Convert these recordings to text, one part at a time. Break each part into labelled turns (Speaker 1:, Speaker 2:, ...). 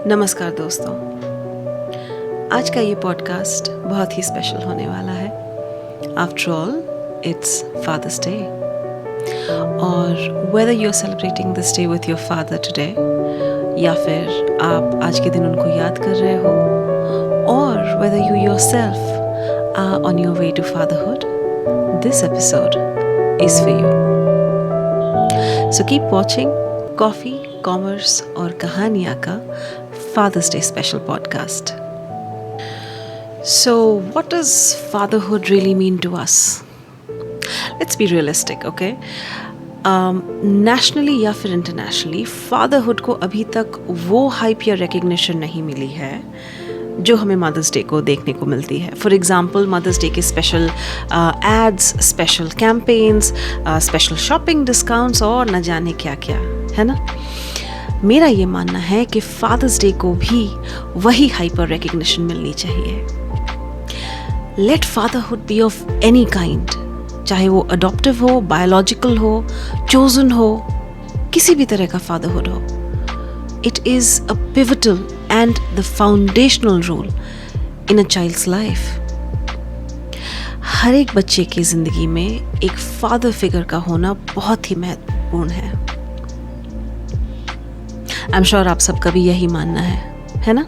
Speaker 1: नमस्कार दोस्तों, आज का ये पॉडकास्ट बहुत ही स्पेशल होने वाला है। After all it's father's day, और whether you are celebrating this day with your father today, या फिर आप आज के दिन उनको याद कर रहे हो, और whether you yourself are on your way to fatherhood, this episode is for you. So keep watching coffee, commerce और कहानियाँ का Father's Day special podcast. So, what does fatherhood really mean to us? Let's be realistic, okay? Nationally या फिर internationally, fatherhood को अभी तक वो hype या recognition नहीं मिली है जो हमें मदर्स डे को देखने को मिलती है। फॉर एग्जाम्पल, मदर्स डे के special ads, special campaigns, special shopping discounts और न जाने क्या क्या, है ना। मेरा ये मानना है कि फादर्स डे को भी वही हाइपर रिकग्निशन मिलनी चाहिए। Let fatherhood be of any kind, चाहे वो अडॉप्टिव हो, बायोलॉजिकल हो, चोजन हो, किसी भी तरह का फादरहुड हो। It is a pivotal and the foundational role in a child's life. हर एक बच्चे की जिंदगी में एक फादर फिगर का होना बहुत ही महत्वपूर्ण है। आई एम श्योर आप सबका भी यही मानना है ना।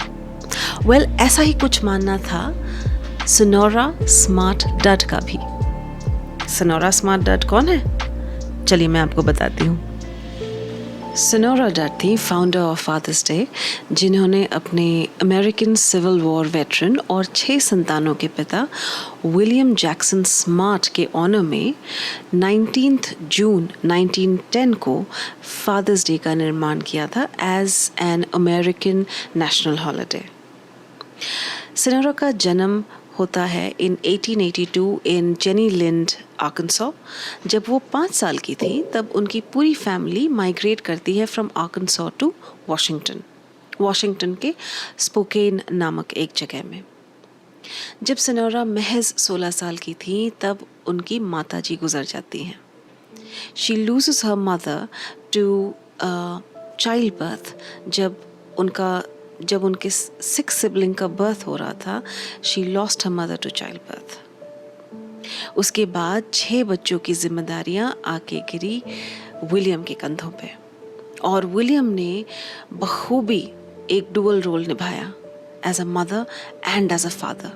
Speaker 1: वेल, ऐसा ही कुछ मानना था सोनोरा स्मार्ट डड का भी। सोनोरा स्मार्ट डड कौन है? चलिए मैं आपको बताती हूँ। सोनोरा डड थी फाउंडर ऑफ फादर्स डे, जिन्होंने अपने अमेरिकन सिविल वॉर वेटरन और 6 संतानों के पिता विलियम जैक्सन स्मार्ट के ऑनर में 19 जून 1910 को फादर्स डे का निर्माण किया था as an American national holiday. Sonora का जन्म होता है इन 1882 इन जेनी लिंड, आर्कनसॉ। जब वो 5 साल की थी तब उनकी पूरी फैमिली माइग्रेट करती है फ्रॉम आर्कनसॉ टू वॉशिंगटन के स्पोकेन नामक एक जगह में। जब सोनोरा महज 16 साल की थी तब उनकी माताजी गुजर जाती हैं। She loses her mother to childbirth. जब उनके 6 सिबलिंग का बर्थ हो रहा था, she lost her mother to childbirth. उसके बाद 6 बच्चों की जिम्मेदारियां आके गिरी विलियम के कंधों पे, और विलियम ने बखूबी एक डुअल रोल निभाया as a mother and as a father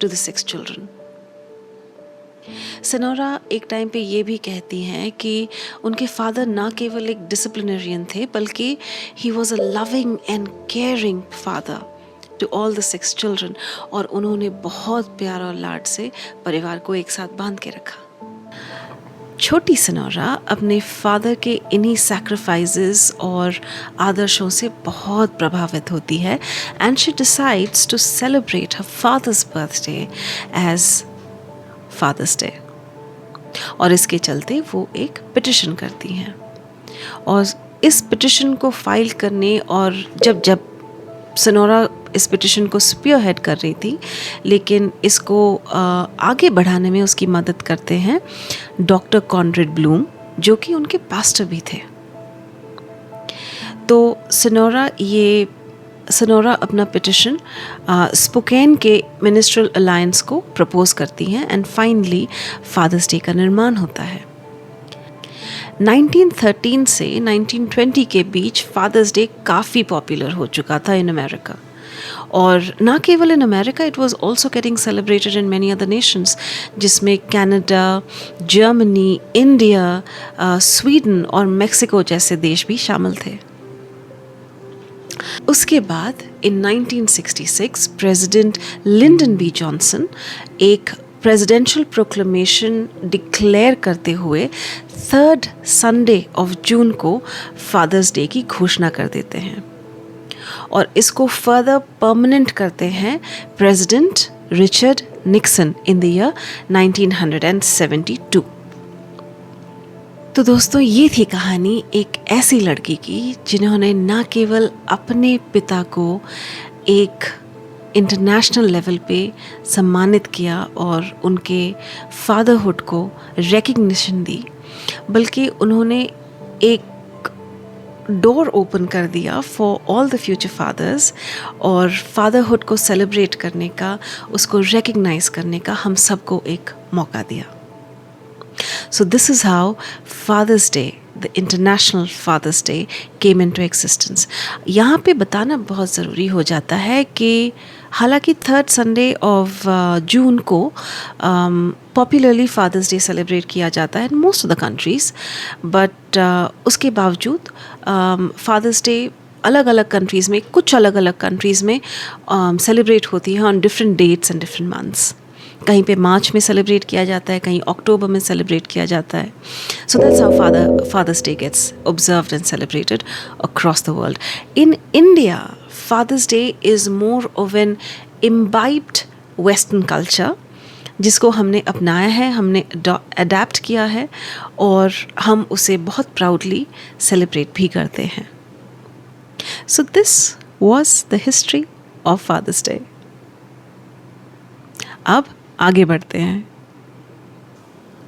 Speaker 1: to the 6 children. Sonora एक टाइम पे ये भी कहती हैं कि उनके फादर ना केवल एक डिसिप्लिनरियन थे, बल्कि he was a loving and caring father to all the 6 children, और उन्होंने बहुत प्यार और लाड से परिवार को एक साथ बांध के रखा। छोटी सोनोरा अपने फादर के इन्हीं सैक्रिफाइसेस और आदर्शों से बहुत प्रभावित होती है, and she decides to celebrate her father's birthday as father's day. और इसके चलते वो एक पिटिशन करती हैं, और इस पिटिशन को फाइल करने, और जब सोनोरा इस पिटिशन को स्पीयरहेड कर रही थी, लेकिन इसको आगे बढ़ाने में उसकी मदद करते हैं डॉक्टर कॉनरेड ब्लूम, जो कि उनके पास्टर भी थे। तो सोनोरा अपना पिटिशन स्पोकेन के मिनिस्ट्रल अलायंस को प्रपोज करती हैं, एंड फाइनली फादर्स डे का निर्माण होता है। 1913 से 1920 के बीच फादर्स डे काफ़ी पॉपुलर हो चुका था इन अमेरिका, और ना केवल in America, it was also getting celebrated in many other Nations, जिसमें कनाडा, जर्मनी, इंडिया, स्वीडन और मेक्सिको जैसे देश भी शामिल थे। उसके बाद इन 1966 प्रेसिडेंट लिंडन बी जॉनसन एक प्रेसिडेंशियल प्रोक्लेमेशन डिक्लेयर करते हुए 3rd संडे ऑफ जून को फादर्स डे की घोषणा कर देते हैं, और इसको फर्दर परमानेंट करते हैं president Richard Nixon in the year 1972। तो दोस्तों, ये थी कहानी एक ऐसी लड़की की जिन्होंने न केवल अपने पिता को एक इंटरनेशनल लेवल पे सम्मानित किया और उनके फादरहुड को रिकग्निशन दी, बल्कि उन्होंने एक डोर ओपन कर दिया for all the future fathers, और फादरहुड को सेलिब्रेट करने का, उसको रिकग्नाइज करने का हम सबको एक मौका दिया. So this is how Father's Day, the International Father's Day, came into existence. यहाँ पे बताना बहुत ज़रूरी हो जाता है कि हालांकि थर्ड संडे ऑफ जून को पॉपुलरली फादर्स डे सेलिब्रेट किया जाता है in most of the countries, but उसके बावजूद फादर्स डे अलग अलग कंट्रीज़ में, कुछ अलग अलग कंट्रीज़ में सेलिब्रेट होती है on different dates and different months. कहीं पे मार्च में सेलिब्रेट किया जाता है, कहीं अक्टूबर में सेलिब्रेट किया जाता है. So that's how father's day gets observed and celebrated across the world. In India father's day is more of an imbibed western culture, जिसको हमने अपनाया है, हमने अडेप्ट किया है, और हम उसे बहुत प्राउडली सेलिब्रेट भी करते हैं. So this was the history of father's day. अब आगे बढ़ते हैं.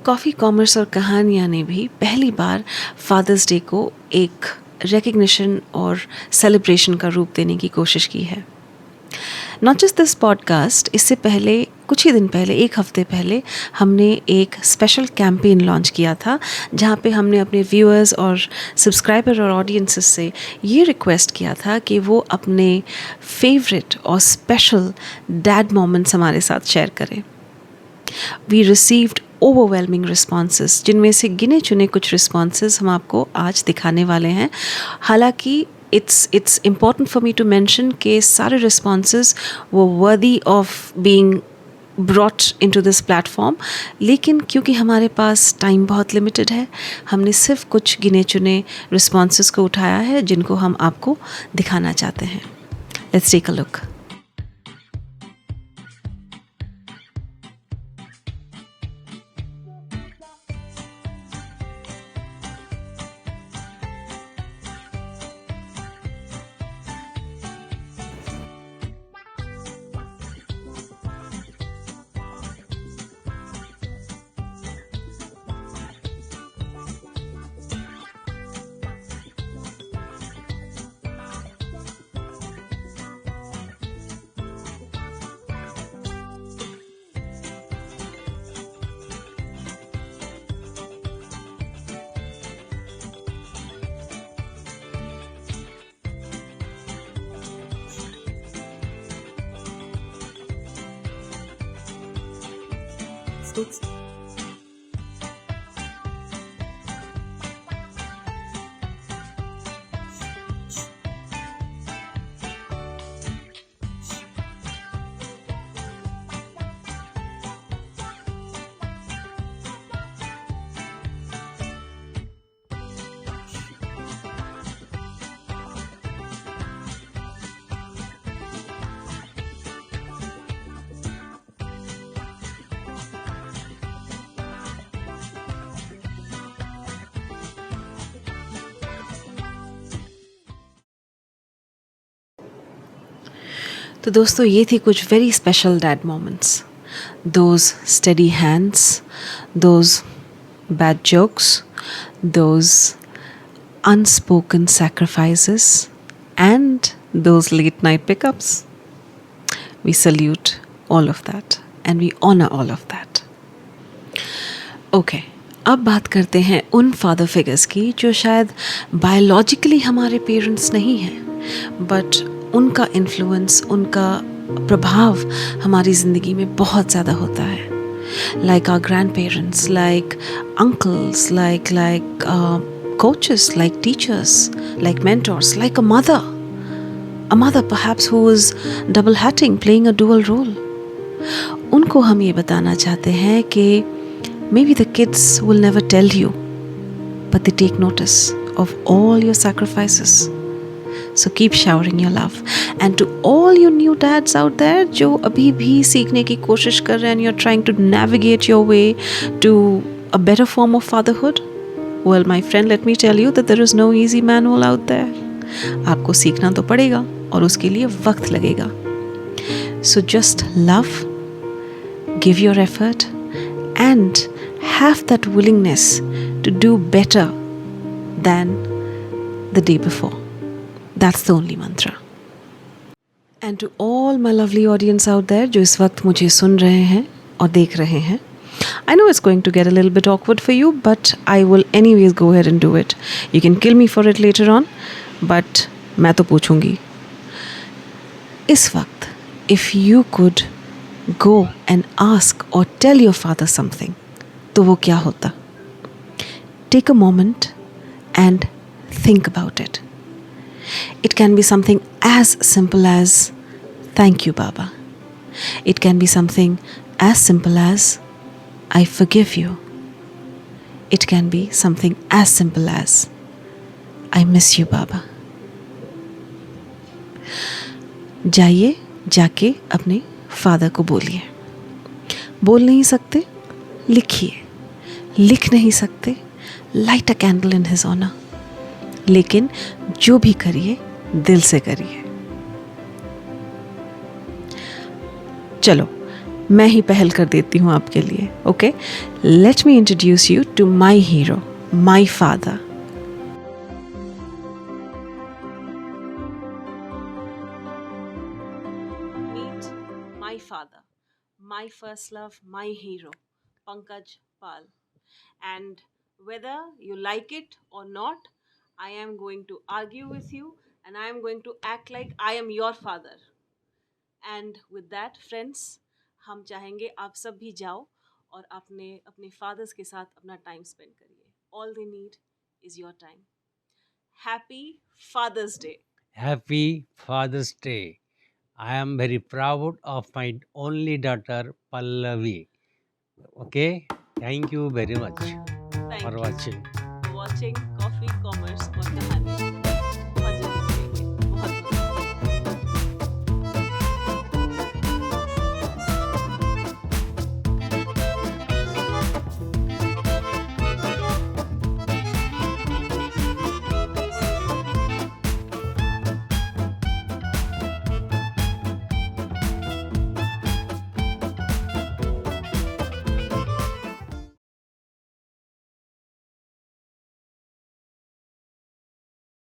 Speaker 1: कॉफ़ी, कॉमर्स और कहानियाँ ने भी पहली बार फादर्स डे को एक रिकग्निशन और सेलिब्रेशन का रूप देने की कोशिश की है. नॉट जस्ट दिस पॉडकास्ट, इससे पहले कुछ ही दिन पहले, एक हफ्ते पहले, हमने एक स्पेशल कैंपेन लॉन्च किया था जहाँ पे हमने अपने व्यूअर्स और सब्सक्राइबर और ऑडियंसेस से ये रिक्वेस्ट किया था कि वो अपने फेवरेट और स्पेशल डैड मोमेंट्स हमारे साथ शेयर करें. वी रिसीव्ड ओवरवेलमिंग रिस्पॉन्सेस, जिनमें से गिने चुने कुछ रिस्पॉन्सेस हम आपको आज दिखाने वाले हैं. हालांकि it's important for me to mention कि सारे responses वो worthy of being brought into this platform, लेकिन क्योंकि हमारे पास टाइम बहुत लिमिटेड है, हमने सिर्फ कुछ गिने चुने responses को उठाया है जिनको हम आपको दिखाना चाहते हैं. Let's take a look. तो दोस्तों, ये थी कुछ very special dad moments. Those steady hands, those bad jokes, those unspoken sacrifices, and those late night pickups. We salute all of that and we honor all of that. Okay, अब बात करते हैं उन फादर फिगर्स की जो शायद biologically हमारे parents नहीं हैं, बट उनका इन्फ्लुएंस, उनका प्रभाव हमारी ज़िंदगी में बहुत ज़्यादा होता है. Like our grandparents, like uncles, like coaches, like teachers, like mentors, like a mother perhaps who is double hatting, playing a dual role. उनको हम ये बताना चाहते हैं कि maybe the kids will never tell you, but they take notice of all your sacrifices. So keep showering your love. And to all you new dads out there जो अभी भी सीखने की कोशिश कर रहे हैं and you're trying to navigate your way to a better form of fatherhood, well my friend, let me tell you that there is no easy manual out there. आपको सीखना तो पड़ेगा और उसके लिए वक्त लगेगा. So just love, give your effort and have that willingness to do better than the day before. That's the only mantra. And to all my lovely audience out there जो इस वक्त मुझे सुन रहे हैं और देख रहे हैं, I know it's going to get a little bit awkward for you, but I will anyways go ahead and do it. You can kill me for it later on, but मैं तो पूछूंगी. इस वक्त, if you could go and ask or tell your father something, तो वो क्या होता? Take a moment and think about it. It can be something as simple as thank you, Baba. It can be something as simple as I forgive you. It can be something as simple as I miss you, Baba. जाइए, जाके अपने father को बोलिए. बोल नहीं सकते, लिखिए. लिख नहीं सकते, light a candle in his honour. लेकिन जो भी करिए, दिल से करिए. चलो, मैं ही पहल कर देती हूँ आपके लिए. Okay, let me introduce you to my hero, my father. Meet my father, my first love, my hero, Pankaj Pal. And whether you like it or not, I am going to argue with you and I am going to act like I am your father. And with that, friends, हम चाहेंगे आप सब भी जाओ और अपने अपने fathers के साथ अपना टाइम स्पेंड करिए. All they need is your time. Happy Father's Day.
Speaker 2: Happy Father's Day. I am very proud of my only daughter Pallavi. Okay, thank you very much
Speaker 1: Thank
Speaker 2: for
Speaker 1: you
Speaker 2: watching.
Speaker 1: for watching Coffee, Commerce और कहानी.